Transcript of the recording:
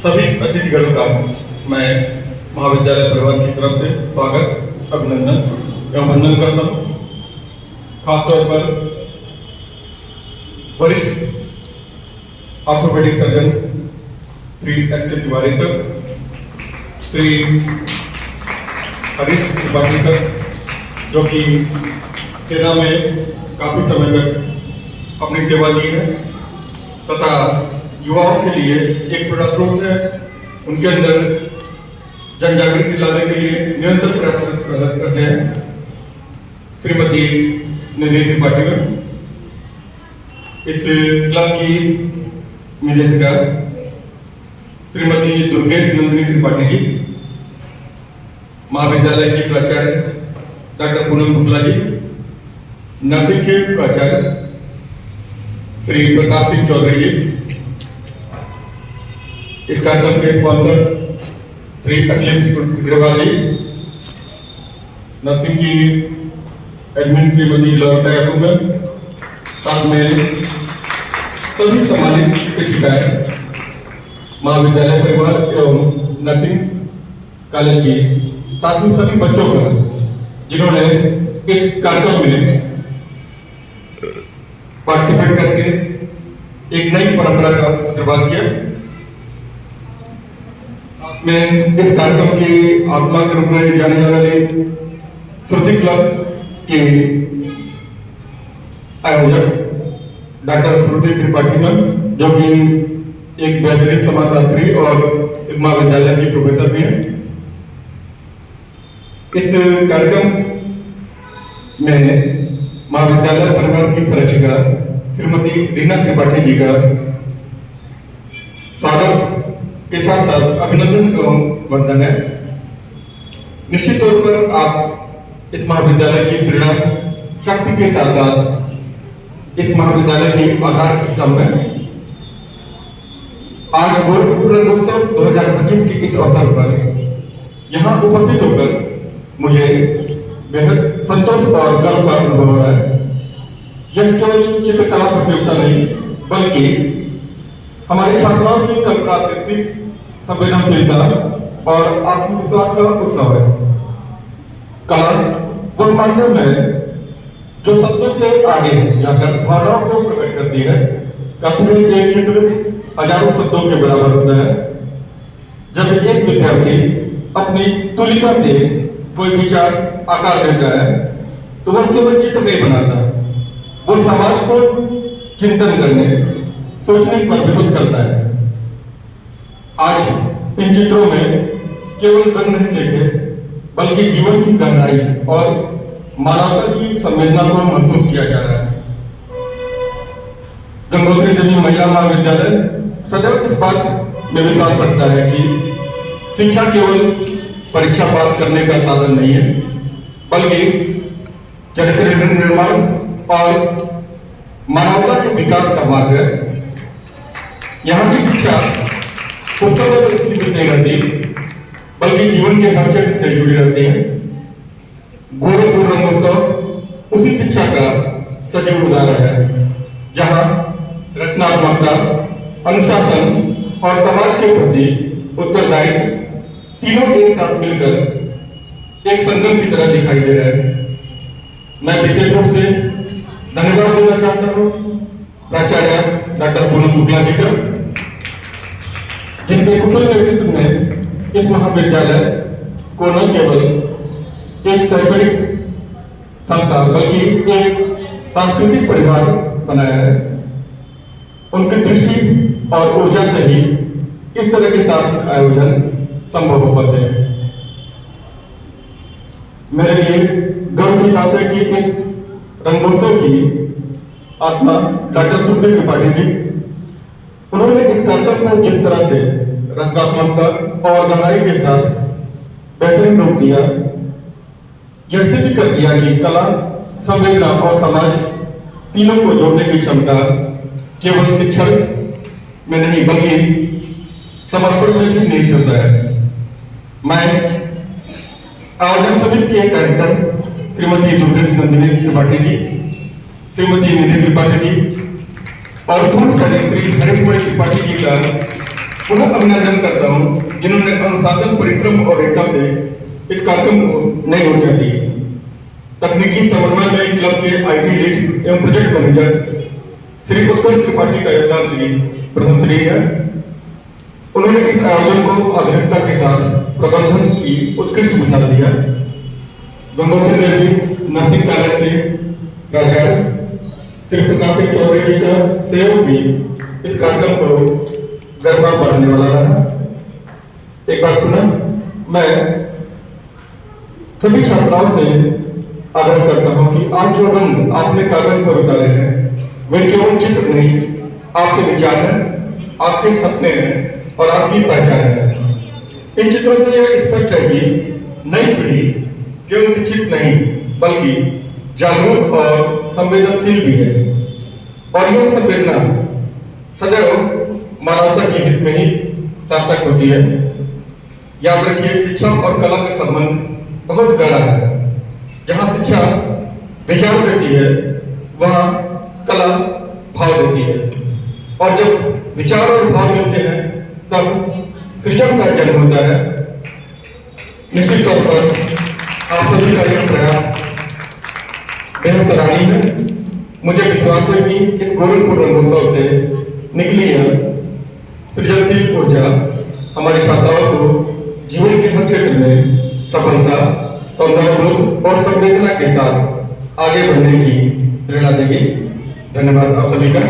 सभी अतिथिगणों का मैं महाविद्यालय परिवार की तरफ से स्वागत, अभिनंदन एवं वंदन करता हूँ। खासतौर पर वरिष्ठ orthopaedic surgeon Shri SK. Tiwari sir, Shri Harish Tripathi sir, जो कि सेना में काफ़ी समय तक अपनी सेवा दी है तथा युवाओं के लिए एक प्रेरणा स्रोत है। उनके अंदर जन जागृति लाने के लिए निरंतर प्रयास करते हैं। श्रीमती निधि त्रिपाठी मैम, इस क्लब की निदेशिका श्रीमती दुर्गेश नंदिनी त्रिपाठी जी, महाविद्यालय की प्राचार्य डॉक्टर पूनम शुक्ला जी, नर्सिंग के प्राचार्य श्री प्रकाश सिंह चौधरी जी, इस कार्यक्रम के स्पॉन्सर श्री अखिलेश अग्रवाल जी, नर्सिंग की एडमिन श्रीमती ललिता याकूब, साथ में सभी सम्मानित शिक्षिकाएं, महाविद्यालय परिवार एवं नर्सिंग कॉलेज की, साथ में सभी बच्चों का जिन्होंने इस कार्यक्रम में पार्टिसिपेट करके एक नई परंपरा का सूत्रपात किया। मैं इस कार्यक्रम की आत्मा के रूप में जाने जाने वाले श्रुति क्लब के आयोजक डॉक्टर श्रुति त्रिपाठी मैम, जो कि एक बेहतरीन समाजशास्त्री और इस महाविद्यालय की प्रोफेसर भी हैं। इस कार्यक्रम में महाविद्यालय परिवार की संरक्षिका श्रीमती रीना त्रिपाठी जी का स्वागत के साथ साथ अभिनंदन एवं वंदन है। निश्चित तौर पर आप इस महाविद्यालय की प्रेरणा शक्ति के साथ साथ इस महाविद्यालय की आधार स्तंभ है। आज गोरखपुर रंगोत्सव 2025 के इस अवसर पर यहाँ उपस्थित होकर मुझे बेहद संतोष और गर्व का अनुभव हो रहा है। यह केवल चित्रकला प्रतियोगिता नहीं, बल्कि हमारी छात्राओं की कल्पना शक्ति, संवेदनशीलता और आत्मविश्वास का उत्सव है। कला वह माध्यम है जो शब्दों से आगे जाकर भावनाओं को प्रकट करती है। कभी एक चित्र हजारों शब्दों के बराबर होता है। जब एक विद्यार्थी अपनी तुलिका से कोई विचार आकार देता है तो वह केवल चित्र नहीं बनाता, वो समाज को चिंतन करने, सोचने पर विवश करता है। आज इन चित्रों में केवल रंग नहीं देखे, बल्कि जीवन की गहराई और मानवता की संवेदना को महसूस किया जा रहा है। गंगोत्री देवी महिला महाविद्यालय सदैव इस बात में विश्वास रखता है कि शिक्षा केवल परीक्षा पास करने का साधन नहीं है, बल्कि चरित्र निर्माण और मानवता के विकास का मार्ग है। यहाँ की शिक्षा पुस्तकों तक सीमित नहीं रहती, बल्कि जीवन के हर क्षेत्र से जुड़ी रहती है। गोरखपुर रंगोत्सव उसी शिक्षा का सजीव उदाहरण है, जहाँ रचनात्मकता, अनुशासन और समाज के प्रति उत्तरदायित्व तीनों एक साथ मिलकर एक संगम की तरह दिखाई दे रहे हैं। मैं विशेष रूप से धन्यवाद देना चाहता हूँ प्राचार्य डॉक्टर पूनम शुक्ला जी का, जिनके कुशल नेतृत्व में इस महाविद्यालय को न केवल एक शैक्षणिक संस्था बल्कि एक सांस्कृतिक परिवार बनाया है। उनकी दृष्टि और ऊर्जा से ही इस तरह के सार्थक आयोजन संभव हो पाते हैं। मेरे लिए गर्व की बात है कि इस रंगोत्सव की आत्मा डॉक्टर श्रुति त्रिपाठी जी, उन्होंने इस कार्यक्रम को जिस तरह से रचनात्मकता और गहराई के साथ बेहतरीन रूप दिया, यह सिद्ध कर दिया कि कला, संवेदना और समाज तीनों को जोड़ने की क्षमता केवल शिक्षण में नहीं बल्कि समर्पण में भी निहित होता है। मैं आयोजन समिति के डायरेक्टर श्रीमती दुर्गेश नंदिनी त्रिपाठी जी, श्रीमती निधि त्रिपाठी जी और पूर्व सैनिक श्री हरीश त्रिपाठी जी का पुनः अभिनंदन करता हूं जिन्होंने अनुशासन, परिश्रम और एकता से इस कार्यक्रम को नई ऊर्जा दी। तकनीकी समन्वय में क्लब के आईटी लीड एवं प्रोजेक्ट मैनेजर श्री उत्कर्ष त्रिपाठी का योगदान भी प्रशंसनीय है। उन्होंने इस आयोजन को आधुनिकता के साथ प्रबंधन की उत्कृष्ट मिसाल दिया। गंगोत्री देवी नर्सिंग कॉलेज के प्राचार्य श्री प्रकाश सिंह चौधरी जी का सहयोग भी इस कार्यक्रम को गरमा बढ़ाने वाला रहा। एक बार पुनः मैं सभी छात्राओं से आग्रह करता हूं कि आज जो रंग आपने कागज पर उतारे हैं वे केवल चित्र नहीं, आपके विचार हैं, आपके सपने हैं और आपकी पहचान है। इन चित्रों से यह स्पष्ट है कि नई पीढ़ी केवल शिक्षित नहीं बल्कि जागरूक और संवेदनशील भी है, और यह संवेदना सदैव मानवता के हित में ही सार्थक होती है। याद रखिए, शिक्षा और कला का संबंध बहुत गहरा है। जहाँ शिक्षा विचार देती है वहाँ कला भाव देती है, और जब विचार और भाव मिलते हैं तब सृजन का जन्म होता है। निश्चित तौर पर आप सभी का यह प्रयास बेहद सराहनीय है। मुझे विश्वास है कि इस गोरखपुर रंगोत्सव से निकली यह सृजनशील ऊर्जा हमारी छात्राओं को जीवन के हर क्षेत्र में सफलता, सौंदर्यबोध और संवेदना के साथ आगे बढ़ने की प्रेरणा देगी। धन्यवाद आप सभी का।